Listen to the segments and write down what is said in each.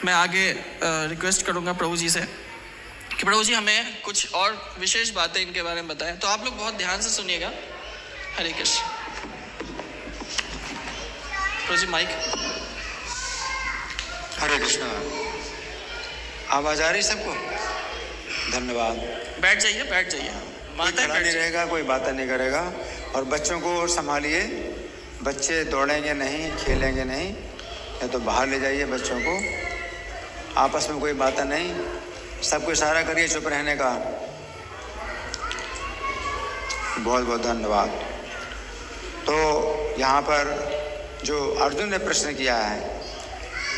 मैं आगे रिक्वेस्ट करूंगा प्रभु जी से कि प्रभु जी हमें कुछ और विशेष बातें इनके बारे में बताएं। तो आप लोग बहुत ध्यान से सुनिएगा। हरे कृष्ण। प्रभु जी माइक। हरे कृष्णा। आवाज आ रही सबको? धन्यवाद। बैठ जाइए, बैठ जाइए। माता नहीं रहेगा, कोई बातें नहीं करेगा। और बच्चों को संभालिए, बच्चे दौड़ेंगे नहीं, खेलेंगे नहीं, या तो बाहर ले जाइए बच्चों को। आपस में कोई बातें नहीं, सबको इशारा करिए चुप रहने का। बहुत बहुत धन्यवाद। तो यहाँ पर जो अर्जुन ने प्रश्न किया है,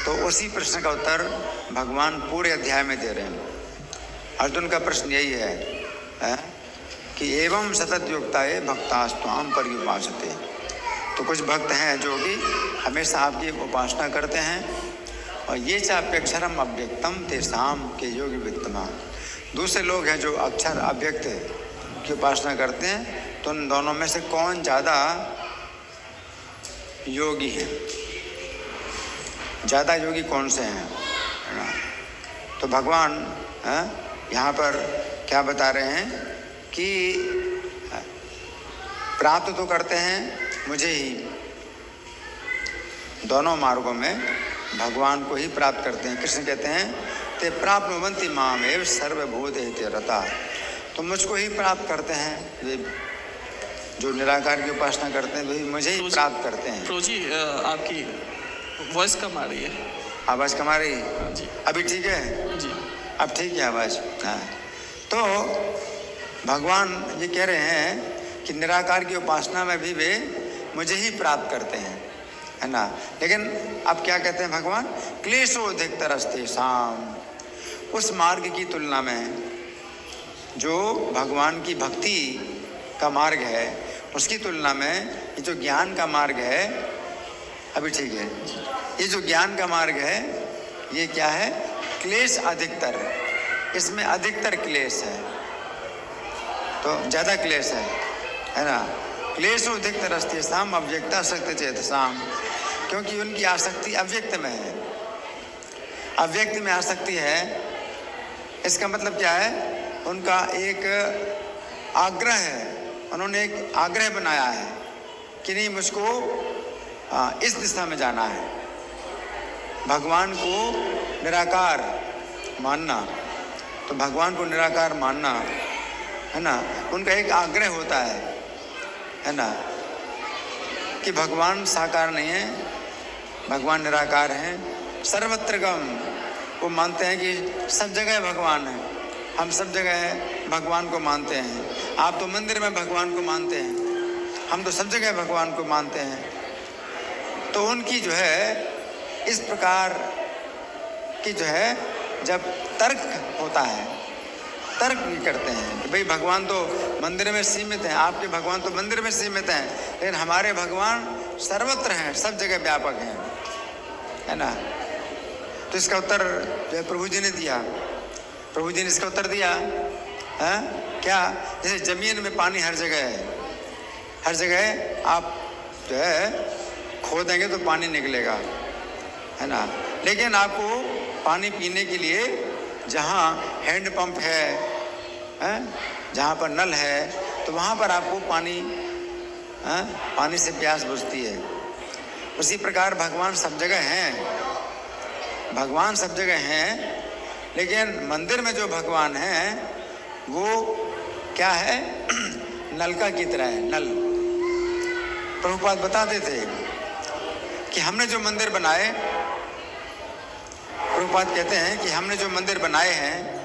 तो उसी प्रश्न का उत्तर भगवान पूरे अध्याय में दे रहे हैं। अर्जुन का प्रश्न यही है कि एवं सतत युक्ताये भक्तास्त्वाम पर्युपासते। तो कुछ भक्त हैं जो कि हमेशा आपकी उपासना करते हैं, और ये चाप्यक्षरम अव्यक्तम तेषाम के योगी वित्तमा। दूसरे लोग हैं जो अक्षर अव्यक्त की उपासना करते हैं। तो उन दोनों में से कौन ज़्यादा योगी है? ज़्यादा योगी कौन से हैं? तो भगवान यहाँ पर क्या बता रहे हैं कि प्राप्त तो करते हैं मुझे ही, दोनों मार्गों में भगवान को ही प्राप्त करते हैं। कृष्ण कहते हैं ते प्राप्नुवन्ति मामेव सर्वभूतेषु रता। तो मुझको ही प्राप्त करते हैं, वे जो निराकार की उपासना करते हैं वही मुझे ही प्राप्त करते हैं। प्रभु जी आपकी वॉइस कम आ रही है। आवाज़ कम आ रही है? हाँ जी। अभी ठीक है जी, अब ठीक है आवाज़। हाँ, तो भगवान ये कह रहे हैं कि निराकार की उपासना में भी वे मुझे ही प्राप्त करते हैं, है ना। लेकिन अब क्या कहते हैं भगवान? क्लेशोधिकतरस्ते शाम। उस मार्ग की तुलना में जो भगवान की भक्ति का मार्ग है, उसकी तुलना में ये जो ज्ञान का मार्ग है, अभी ठीक है, ये जो ज्ञान का मार्ग है ये क्या है? क्लेश अधिकतर, इसमें अधिकतर क्लेश है, तो ज़्यादा क्लेश है ना। क्लेशो अधिकतर अस्ति साम अव्यक्ता शक्ति चेत साम। क्योंकि उनकी आसक्ति अव्यक्त में है, अव्यक्त में आसक्ति है। इसका मतलब क्या है? उनका एक आग्रह है, उन्होंने एक आग्रह बनाया है कि नहीं मुझको इस दिशा में जाना है, भगवान को निराकार मानना। तो भगवान को निराकार मानना, है ना, उनका एक आग्रह होता है ना, कि भगवान साकार नहीं है, भगवान निराकार हैं। सर्वत्रगम, वो मानते हैं कि सब जगह भगवान है, हम सब जगह भगवान को मानते हैं। आप तो मंदिर में भगवान को मानते हैं, हम तो सब जगह भगवान को मानते हैं। तो उनकी जो है इस प्रकार की जो है, जब तर्क होता है, तर्क भी करते हैं कि भाई भगवान तो मंदिर में सीमित हैं, आपके भगवान तो मंदिर में सीमित हैं, लेकिन हमारे भगवान सर्वत्र हैं, सब जगह व्यापक हैं, है ना। तो इसका उत्तर जो है प्रभु जी ने दिया। प्रभु जी ने इसका उत्तर दिया है क्या? जैसे जमीन में पानी हर जगह है, हर जगह आप जो है खोदेंगे तो पानी निकलेगा, है ना। लेकिन आपको पानी पीने के लिए जहाँ हैंड पंप है, जहाँ पर नल है, तो वहाँ पर आपको पानी से प्यास बुझती है। उसी प्रकार भगवान सब जगह हैं, भगवान सब जगह हैं, लेकिन मंदिर में जो भगवान हैं वो क्या है? नलका की तरह है, नल। प्रभुपाद बताते थे कि हमने जो मंदिर बनाए, प्रभुपाद कहते हैं कि हमने जो मंदिर बनाए हैं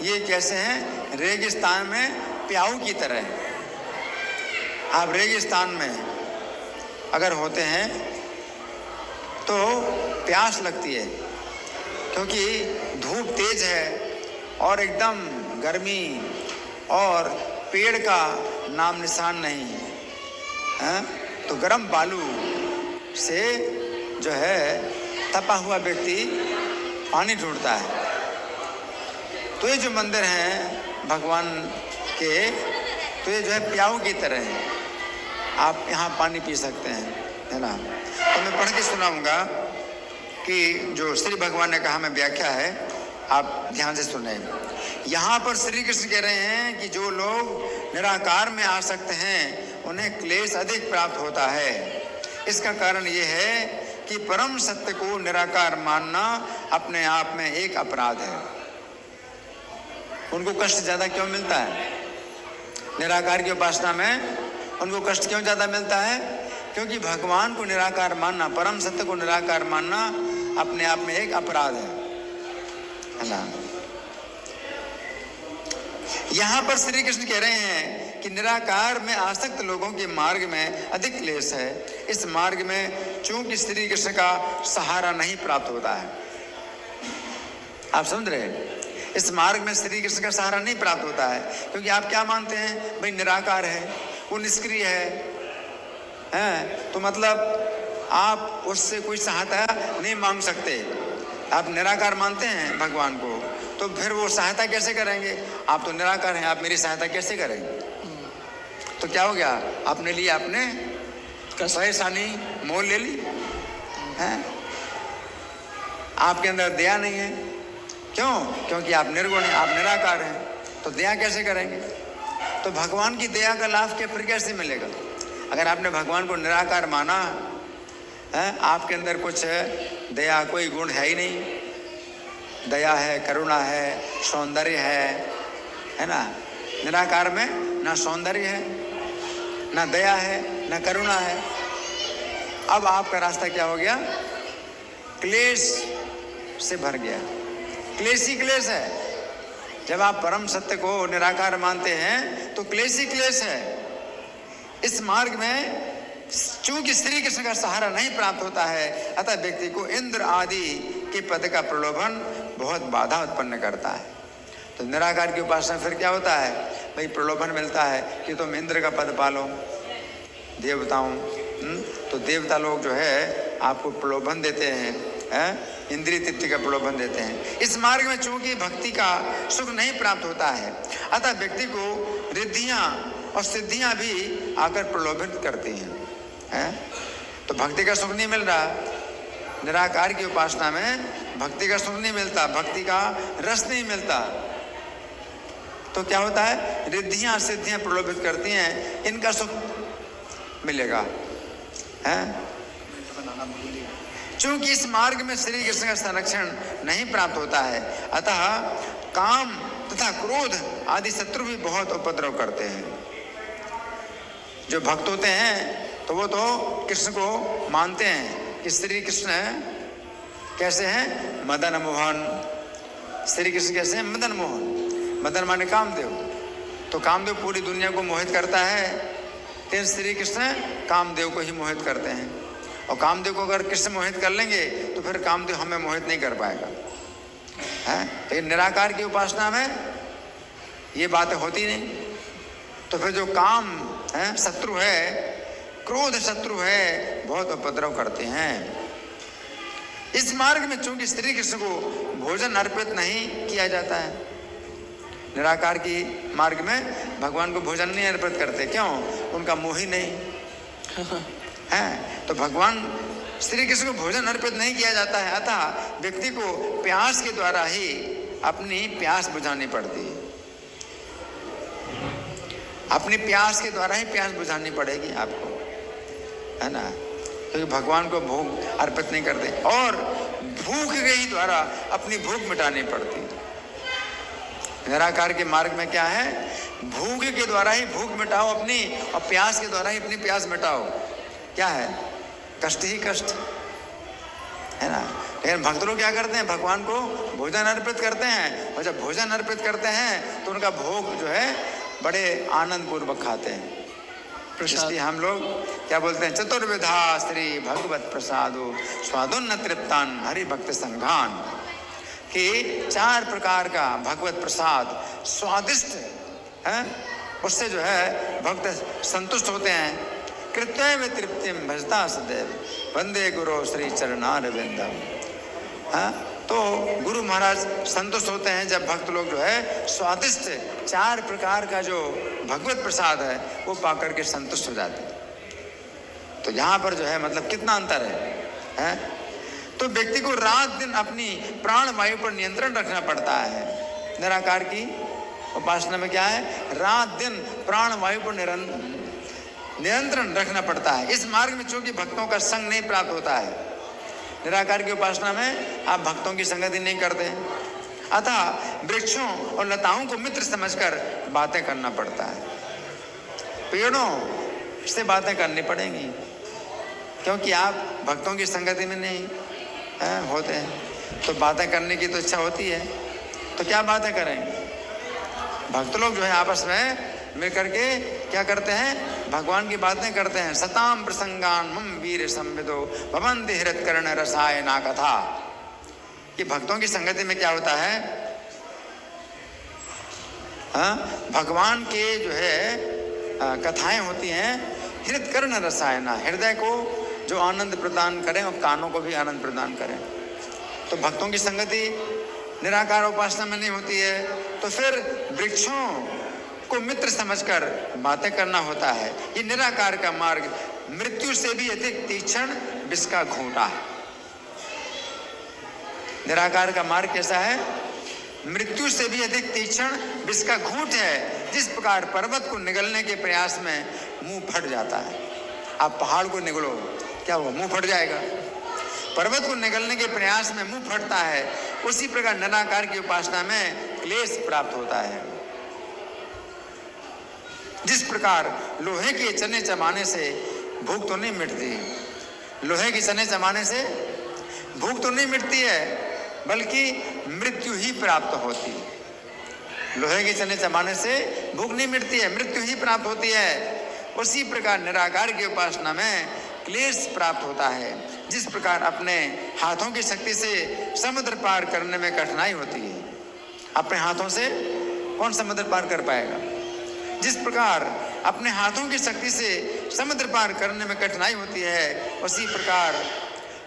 ये कैसे हैं? रेगिस्तान में प्याऊ की तरह। आप रेगिस्तान में अगर होते हैं तो प्यास लगती है, क्योंकि धूप तेज है और एकदम गर्मी, और पेड़ का नाम निशान नहीं है, तो गर्म बालू से जो है तपा हुआ व्यक्ति पानी ढूंढता है। तो ये जो मंदिर हैं भगवान के, तो ये जो है प्याऊ की तरह है, आप यहाँ पानी पी सकते हैं, है ना। तो मैं पढ़ के सुनाऊंगा कि जो श्री भगवान ने कहा में व्याख्या है, आप ध्यान से सुने। यहाँ पर श्री कृष्ण कह रहे हैं कि जो लोग निराकार में आ सकते हैं उन्हें क्लेश अधिक प्राप्त होता है। इसका कारण ये है कि परम सत्य को निराकार मानना अपने आप में एक अपराध है। उनको कष्ट ज्यादा क्यों मिलता है? निराकार की उपासना में उनको कष्ट क्यों ज्यादा मिलता है? क्योंकि भगवान को निराकार मानना, परम सत्य को निराकार मानना अपने आप में एक अपराध है ना। यहां पर श्री कृष्ण कह रहे हैं कि निराकार में आसक्त लोगों के मार्ग में अधिक क्लेश है। इस मार्ग में चूंकि श्री कृष्ण का सहारा नहीं प्राप्त होता है। आप समझ रहे हैं? इस मार्ग में श्री कृष्ण का सहारा नहीं प्राप्त होता है, क्योंकि आप क्या मानते हैं? भाई निराकार है, वो निष्क्रिय है, तो मतलब आप उससे कोई सहायता नहीं मांग सकते। आप निराकार मानते हैं भगवान को, तो फिर वो सहायता कैसे करेंगे? आप तो निराकार हैं, आप मेरी सहायता कैसे करेंगे? तो क्या हो गया? आपने लिए, आपने परेशानी मोल ले ली है। आपके अंदर दया नहीं है। क्यों? क्योंकि आप निर्गुण हैं, आप निराकार हैं, तो दया कैसे करेंगे? तो भगवान की दया का लाभ क्या फिर कैसे मिलेगा? अगर आपने भगवान को निराकार माना है, आपके अंदर कुछ दया कोई गुण है ही नहीं। दया है, करुणा है, सौंदर्य है ना। निराकार में ना सौंदर्य है, ना दया है, ना करुणा है। अब आपका रास्ता क्या हो गया? क्लेश से भर गया। क्लेश ही क्लेश है। जब आप परम सत्य को निराकार मानते हैं तो क्लेश ही क्लेश है। इस मार्ग में चूंकि श्री कृष्ण का सहारा नहीं प्राप्त होता है, अतः व्यक्ति को इंद्र आदि के पद का प्रलोभन बहुत बाधा उत्पन्न करता है। तो निराकार की उपासना फिर क्या होता है? भाई प्रलोभन मिलता है कि तुम इंद्र का पद पालो, देवताओं। तो देवता लोग जो है आपको प्रलोभन देते हैं, इंद्रिय तृप्ति का प्रलोभन देते हैं। इस मार्ग में चूंकि भक्ति का सुख नहीं प्राप्त होता है, अतः व्यक्ति को रिद्धियां और सिद्धियां भी आकर प्रलोभित करती हैं। तो भक्ति का सुख नहीं मिल रहा। निराकार की उपासना में भक्ति का सुख नहीं मिलता, भक्ति का रस नहीं मिलता। तो क्या होता है? रिद्धियां सिद्धियां प्रलोभित करती हैं, इनका सुख मिलेगा है। चूंकि इस मार्ग में श्री कृष्ण का संरक्षण नहीं प्राप्त होता है, अतः काम तथा क्रोध आदि शत्रु भी बहुत उपद्रव करते हैं। जो भक्त होते हैं तो वो तो कृष्ण को मानते हैं कि श्री कृष्ण कैसे हैं? मदन मोहन। श्री कृष्ण कैसे हैं? मदन मोहन। मदन माने कामदेव। तो कामदेव पूरी दुनिया को मोहित करता है, तो श्री कृष्ण कामदेव को ही मोहित करते हैं। और कामदेव को अगर कृष्ण मोहित कर लेंगे तो फिर कामदेव हमें मोहित नहीं कर पाएगा है। लेकिन निराकार की उपासना में ये बातें होती नहीं। तो फिर जो काम है शत्रु है, क्रोध शत्रु है, बहुत उपद्रव करते हैं। इस मार्ग में चूंकि श्री कृष्ण को भोजन अर्पित नहीं किया जाता है, निराकार की मार्ग में भगवान को भोजन नहीं अर्पित करते। क्यों? उनका मोह ही नहीं है। तो भगवान श्री कृष्ण को भोजन अर्पित नहीं किया जाता है, अतः व्यक्ति को प्यास के द्वारा ही अपनी प्यास बुझानी पड़ती है। अपनी प्यास के द्वारा ही प्यास बुझानी पड़ेगी आपको, है ना। क्योंकि भगवान को भोग अर्पित नहीं करते, और भूख के ही द्वारा अपनी भूख मिटानी पड़ती है। निराकार के मार्ग में क्या है? भूख के द्वारा ही भूख मिटाओ अपनी, और प्यास के द्वारा ही अपनी प्यास मिटाओ। क्या है? कष्ट ही कष्ट, है ना। लेकिन भक्त लोग क्या करते हैं? भगवान को भोजन अर्पित करते हैं, और जब भोजन अर्पित करते हैं तो उनका भोग जो है बड़े आनंद पूर्वक खाते हैं। इसलिए हम लोग क्या बोलते हैं? चतुर्विधा श्री भगवत प्रसादो स्वादोन्न तृप्तान हरि भक्त संघान। कि 4 प्रकार का भगवत प्रसाद स्वादिष्ट है, उससे जो है भक्त संतुष्ट होते हैं। कृत्य में तृप्तिम भजता सदैव वंदे गुरु श्री चरणारविंदम। तो गुरु महाराज संतुष्ट होते हैं जब भक्त लोग जो है स्वादिष्ट 4 प्रकार का जो भगवत प्रसाद है वो पाकर के संतुष्ट हो जाते हैं। तो यहाँ पर जो है मतलब कितना अंतर है? तो व्यक्ति को रात दिन अपनी प्राण वायु पर नियंत्रण रखना पड़ता है। निराकार की उपासना में क्या है? रात दिन प्राण वायु पर नियंत्रण रखना पड़ता है। इस मार्ग में चूंकि भक्तों का संग नहीं प्राप्त होता है, निराकार की उपासना में आप भक्तों की संगति नहीं करते, अतः वृक्षों और लताओं को मित्र समझकर बातें करना पड़ता है। पेड़ों से बातें करनी पड़ेंगी, क्योंकि आप भक्तों की संगति में नहीं होते हैं। तो बातें करने की तो इच्छा होती है, तो क्या बातें करेंगे? भक्त लोग जो है आपस में मिल करके क्या करते हैं? भगवान की बातें करते हैं। सताम प्रसंगान मम वीर संविदो भवन्ति हृत्कर्ण रसायना कथा। कि भक्तों की संगति में क्या होता है? भगवान के जो है कथाएं होती हैं हृत्कर्ण रसायना, हृदय को जो आनंद प्रदान करें और कानों को भी आनंद प्रदान करें। तो भक्तों की संगति निराकार उपासना में नहीं होती है, तो फिर वृक्षों को मित्र समझकर बातें करना होता है। ये निराकार का मार्ग मृत्यु से भी अधिक तीक्ष्ण विष का घूंटा है। निराकार का मार्ग कैसा है? मृत्यु से भी अधिक तीक्ष्ण विष का घूंट है। जिस प्रकार पर्वत को निगलने के प्रयास में मुंह फट जाता है, आप पहाड़ को निगलो, क्या वो मुंह फट जाएगा? पर्वत को निगलने के प्रयास में मुंह फटता है, उसी प्रकार निराकार की उपासना में क्लेश प्राप्त होता है। जिस प्रकार लोहे के चने चबाने से भूख तो नहीं मिटती, लोहे के चने चबाने से भूख तो नहीं मिटती है, बल्कि मृत्यु ही प्राप्त होती है। लोहे के चने चबाने से भूख नहीं मिटती है, मृत्यु ही प्राप्त होती है। उसी प्रकार निराकार की उपासना में क्लेश प्राप्त होता है। जिस प्रकार अपने हाथों की शक्ति से समुद्र पार करने में कठिनाई होती है, अपने हाथों से कौन समुद्र पार कर पाएगा? जिस प्रकार अपने हाथों की शक्ति से समुद्र पार करने में कठिनाई होती है, उसी प्रकार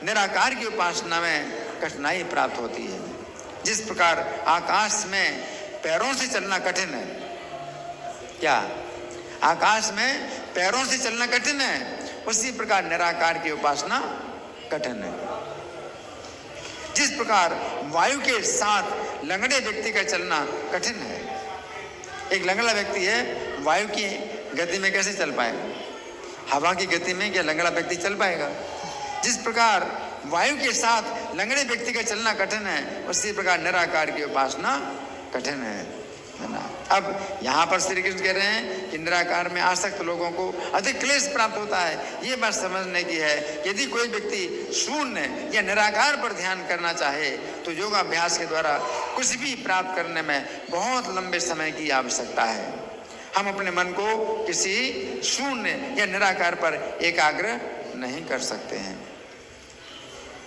निराकार की उपासना में कठिनाई प्राप्त होती है। जिस प्रकार आकाश में पैरों से चलना कठिन है, क्या आकाश में पैरों से चलना कठिन है? उसी प्रकार निराकार की उपासना कठिन है। जिस प्रकार वायु के साथ लंगड़े व्यक्ति का चलना कठिन है, एक लंगड़ा व्यक्ति है, वायु की गति में कैसे चल पाएगा? हवा की गति में क्या लंगड़ा व्यक्ति चल पाएगा? जिस प्रकार वायु के साथ लंगड़े व्यक्ति का चलना कठिन है, उसी प्रकार निराकार की उपासना कठिन है ना। अब यहाँ पर श्री कृष्ण कह रहे हैं कि निराकार में आसक्त लोगों को अधिक क्लेश प्राप्त होता है। ये बात समझने की है। यदि कोई व्यक्ति शून्य या निराकार पर ध्यान करना चाहे तो योगाभ्यास के द्वारा कुछ भी प्राप्त करने में बहुत लंबे समय की आवश्यकता है। हम अपने मन को किसी शून्य या निराकार पर एकाग्र नहीं कर सकते हैं।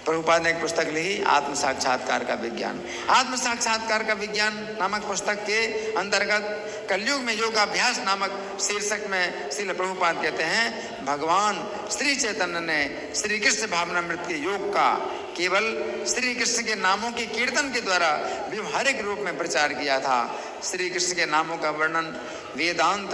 प्रभुपाद ने एक पुस्तक लिखी, आत्म साक्षात्कार का विज्ञान। आत्म साक्षात्कार का विज्ञान नामक पुस्तक के अंतर्गत कलयुग में योगाभ्यास नामक शीर्षक में श्रील प्रभुपाद कहते हैं, भगवान श्री चैतन्य ने श्री कृष्ण भावनामृत के योग का केवल श्री कृष्ण के नामों के कीर्तन के द्वारा व्यवहारिक रूप में प्रचार किया था। श्री कृष्ण के नामों का वर्णन वेदांत,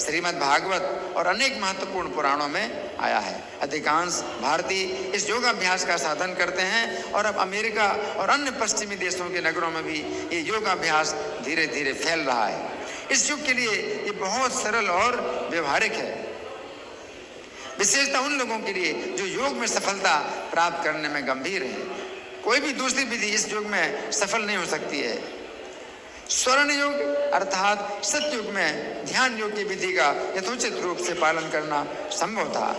श्रीमद् भागवत और अनेक महत्वपूर्ण पुराणों में आया है। अधिकांश भारतीय इस योगाभ्यास का साधन करते हैं और अब अमेरिका और अन्य पश्चिमी देशों के नगरों में भी ये योगाभ्यास धीरे धीरे फैल रहा है। इस युग के लिए ये बहुत सरल और व्यवहारिक है, विशेषतः उन लोगों के लिए जो योग में सफलता प्राप्त करने में गंभीर है। कोई भी दूसरी विधि इस युग में सफल नहीं हो सकती है। स्वर्ण योग अर्थात सतयुग में ध्यान योग की विधि का यथोचित रूप से पालन करना संभव था,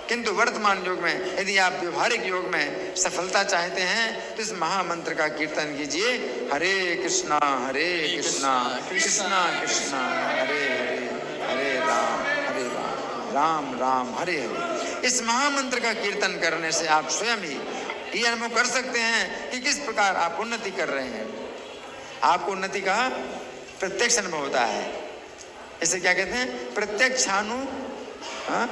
किंतु वर्तमान युग में यदि आप व्यवहारिक योग में सफलता चाहते हैं तो इस महामंत्र का कीर्तन कीजिए, हरे कृष्णा कृष्णा कृष्णा हरे हरे, हरे राम राम राम हरे हरे। इस महामंत्र का कीर्तन करने से आप स्वयं ही ये अनुभव कर सकते हैं कि किस प्रकार आप उन्नति कर रहे हैं। आपको उन्नति का प्रत्यक्ष अनुभव होता है। इसे क्या कहते हैं? प्रत्यक्षानुगमम,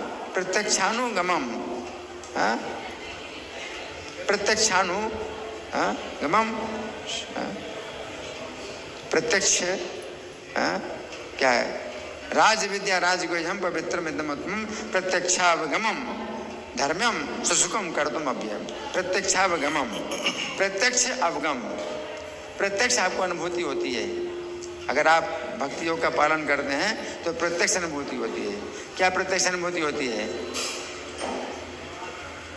प्रत्यक्षानुगमम, प्रत्यक्ष क्या है? राज विद्या राजगोह्यम पवित्र मिदमोत्तमम प्रत्यक्षावगमम। धर्म्यम सुसुखम कर्तुम अभ्यम प्रत्यक्षावगमम। प्रत्यक्ष अवगम, प्रत्यक्ष आपको अनुभूति होती है। अगर आप भक्ति योग का पालन करते हैं तो प्रत्यक्ष अनुभूति होती है। क्या प्रत्यक्ष अनुभूति होती है?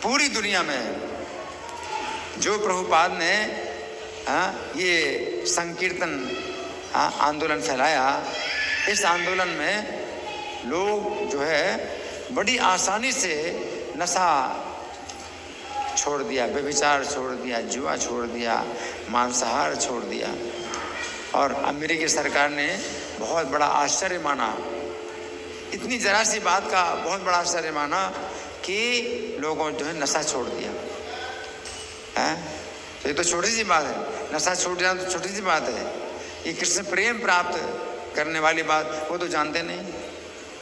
पूरी दुनिया में जो प्रभुपाद ने ये संकीर्तन आंदोलन फैलाया, इस आंदोलन में लोग जो है बड़ी आसानी से नशा छोड़ दिया, व्यभिचार छोड़ दिया, जुआ छोड़ दिया, मांसाहार छोड़ दिया। और अमेरिकी सरकार ने बहुत बड़ा आश्चर्य माना, इतनी जरा सी बात का बहुत बड़ा आश्चर्य माना कि लोगों जो है नशा छोड़ दिया है। तो ये तो छोटी सी बात है, नशा छूट जाना तो छोटी सी बात है। ये कृष्ण प्रेम प्राप्त करने वाली बात वो तो जानते नहीं।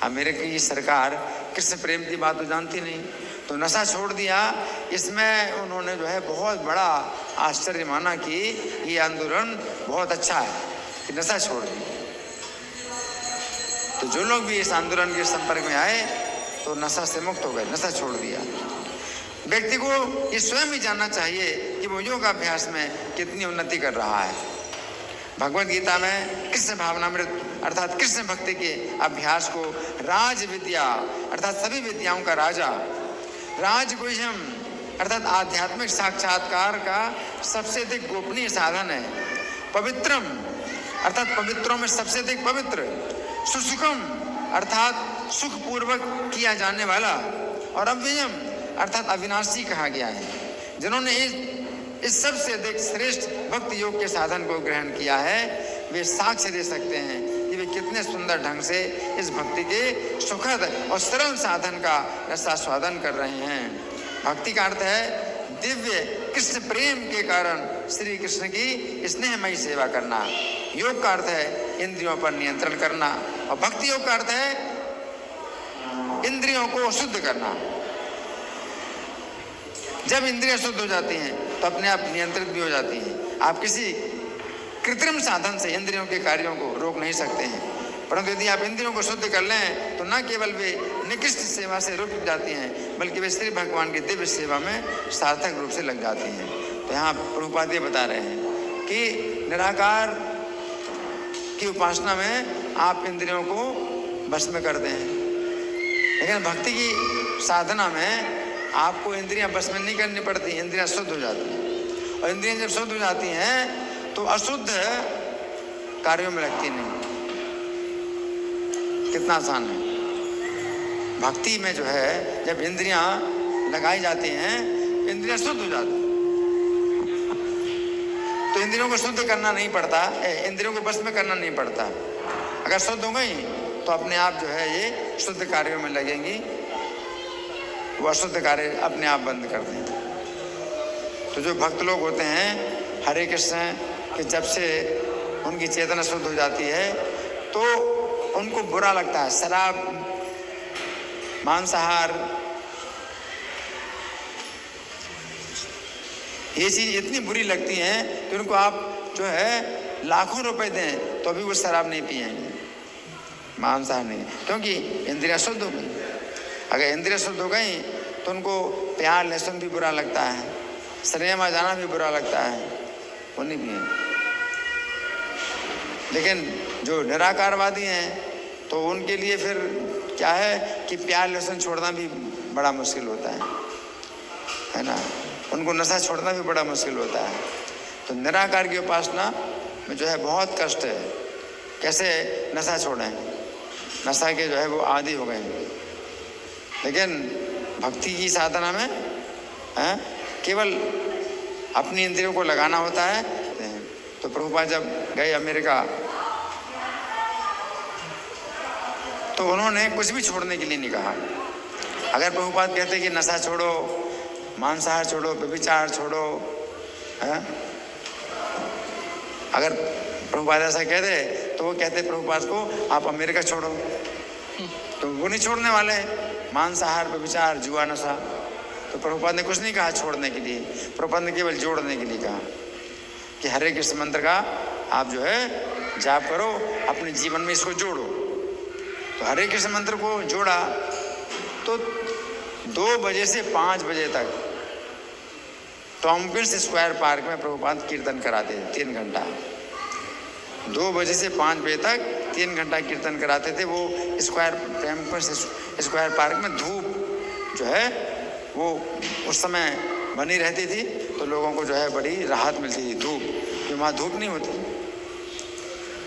अमेरिकी सरकार कृष्ण प्रेम की बात तो जानती नहीं, तो नशा छोड़ दिया। इसमें उन्होंने जो है बहुत बड़ा आश्चर्य माना कि ये आंदोलन बहुत अच्छा है कि नशा छोड़ दिया। तो जो लोग भी इस आंदोलन के संपर्क में आए तो नशा से मुक्त हो गए, नशा छोड़ दिया। व्यक्ति को ये स्वयं ही जानना चाहिए कि वो योग अभ्यास में कितनी उन्नति कर रहा है। भगवद गीता में कृष्ण भावनामृत अर्थात कृष्ण भक्ति के अभ्यास को राज विद्या अर्थात सभी विद्याओं का राजा, राजगुह्यम अर्थात आध्यात्मिक साक्षात्कार का सबसे अधिक गोपनीय साधन है। पवित्रम अर्थात पवित्रों में सबसे अधिक पवित्र, सुसुखम अर्थात सुखपूर्वक किया जाने वाला, और अव्ययम अर्थात अविनाशी कहा गया है। जिन्होंने इस सबसे अधिक श्रेष्ठ भक्ति योग के साधन को ग्रहण किया है, वे साक्ष्य दे सकते हैं कि वे कितने सुंदर ढंग से इस भक्ति के सुखद और सरल साधन का रसास्वादन कर रहे हैं। भक्ति का अर्थ है दिव्य कृष्ण प्रेम के कारण श्री कृष्ण की स्नेहमयी सेवा करना। योग का अर्थ है इंद्रियों पर नियंत्रण करना, और भक्ति योग का अर्थ है इंद्रियों को शुद्ध करना। जब इंद्रियां शुद्ध हो जाती हैं तो अपने आप नियंत्रित भी हो जाती हैं। आप किसी कृत्रिम साधन से इंद्रियों के कार्यों को रोक नहीं सकते हैं, परंतु यदि आप इंद्रियों को शुद्ध कर लें तो न केवल वे निकृष्ट सेवा से रुक जाती हैं, बल्कि वे श्री भगवान की दिव्य सेवा में सार्थक रूप से लग जाती हैं। तो यहाँ प्रभुपाद ये बता रहे हैं कि निराकार की उपासना में आप इंद्रियों को बस में करते हैं, लेकिन भक्ति की साधना में आपको इंद्रियां बस में नहीं करनी पड़ती, इंद्रियां शुद्ध हो जाती हैं। और इंद्रियां जब शुद्ध हो जाती हैं तो अशुद्ध कार्यों में लगती नहीं। कितना आसान है। भक्ति में जो है जब इंद्रियां लगाई जाती हैं, इंद्रियां शुद्ध हो जाती हैं। तो इंद्रियों को शुद्ध करना नहीं पड़ता, इंद्रियों को बस में करना नहीं पड़ता। अगर शुद्ध हो गई तो अपने आप जो है ये शुद्ध कार्यों में लगेंगी, वो अशुद्ध कार्य अपने आप बंद कर देंगे। तो जो भक्त लोग होते हैं हरे कृष्ण के जब से उनकी चेतना शुद्ध हो जाती है तो उनको बुरा लगता है। शराब, मांसाहार, ये चीज इतनी बुरी लगती है कि उनको आप जो है लाखों रुपए दें तो भी वो शराब नहीं पिएंगे, मांसाहार नहीं, क्योंकि इंद्रियां शुद्ध हो गई। अगर इंद्रियां शुद्ध हो गई तो उनको प्याज लहसुन भी बुरा लगता है, सिनेमा जाना भी बुरा लगता है, वो नहीं पिएंगे। लेकिन जो निराकारवादी हैं तो उनके लिए फिर क्या है कि प्याज लहसुन छोड़ना भी बड़ा मुश्किल होता है ना, उनको नशा छोड़ना भी बड़ा मुश्किल होता है। तो निराकार की उपासना में जो है बहुत कष्ट है। कैसे नशा छोड़ें, नशा के जो है वो आदी हो गए। लेकिन भक्ति की साधना में केवल अपनी इंद्रियों को लगाना होता है। तो प्रभुपाद जब गए अमेरिका तो उन्होंने कुछ भी छोड़ने के लिए नहीं कहा। अगर प्रभुपाद कहते कि नशा छोड़ो, मांसाहार छोड़ो, व्यभिचार छोड़ो, अगर प्रभुपाद ऐसा कहते तो वो कहते प्रभुपाद को आप अमेरिका छोड़ो, तो वो नहीं छोड़ने वाले, मांसाहार, व्यभिचार, जुआ, नशा। तो प्रभुपाद ने कुछ नहीं कहा छोड़ने के लिए, प्रभुपाद ने केवल जोड़ने के लिए कहा कि हरे कृष्ण मंत्र का आप जो है जाप करो, अपने जीवन में इसको जोड़ो। तो हरे कृष्ण मंत्र को जोड़ा तो 2 बजे से 5 बजे तक टॉम्किंस स्क्वायर पार्क में प्रभुपाद कीर्तन कराते थे 3 घंटा। 2 बजे से 5 बजे तक 3 घंटा कीर्तन कराते थे। वो टॉम्किंस स्क्वायर पार्क में धूप जो है वो उस समय बनी रहती थी, तो लोगों को जो है बड़ी राहत मिलती थी धूप, क्योंकि वहाँ धूप नहीं होती।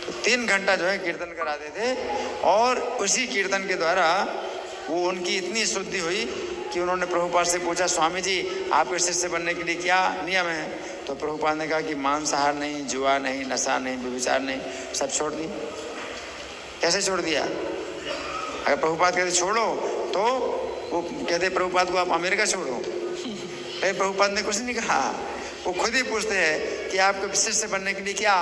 तो 3 घंटा जो है कीर्तन कराते थे, और उसी कीर्तन के द्वारा वो उनकी इतनी शुद्धि हुई कि उन्होंने प्रभुपाद से पूछा, स्वामी जी आपके शिष्य बनने के लिए क्या नियम है? तो प्रभुपाद ने कहा कि मांसाहार नहीं, जुआ नहीं, नशा नहीं, व्यभिचार नहीं, सब छोड़ दी। कैसे छोड़ दिया? अगर प्रभुपाद कहते छोड़ो तो वो कहते प्रभुपाद को आप अमेरिका छोड़ो। लेकिन प्रभुपाद ने कुछ नहीं कहा, वो खुद ही पूछते हैं कि आपके शिष्य बनने के लिए क्या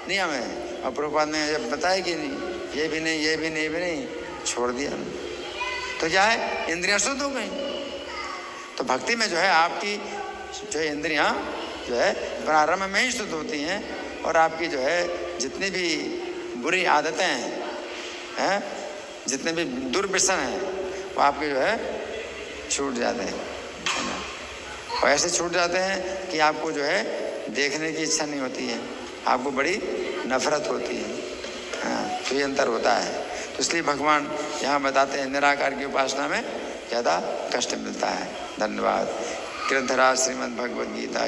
नियम है, और प्रभुपाद ने जब बताया कि नहीं, ये भी नहीं, ये भी नहीं, ये भी नहीं, छोड़ दिया। तो क्या है, इंद्रियां शुद्ध हो गई। तो भक्ति में जो है आपकी जो है इंद्रियां जो है प्रारंभ में ही शुद्ध होती हैं, और आपकी जो है जितनी भी बुरी आदतें हैं, जितने भी दुर्व्यसन हैं, वो आपके जो है छूट जाते हैं, है ना। और ऐसे छूट जाते हैं कि आपको जो है देखने की इच्छा नहीं होती है, आपको बड़ी नफरत होती है। हाँ, तो ये अंतर होता है। तो इसलिए भगवान यहाँ बताते हैं निराकार की उपासना में ज़्यादा कष्ट मिलता है। धन्यवाद। ग्रंथराज श्रीमद् भगवद गीता।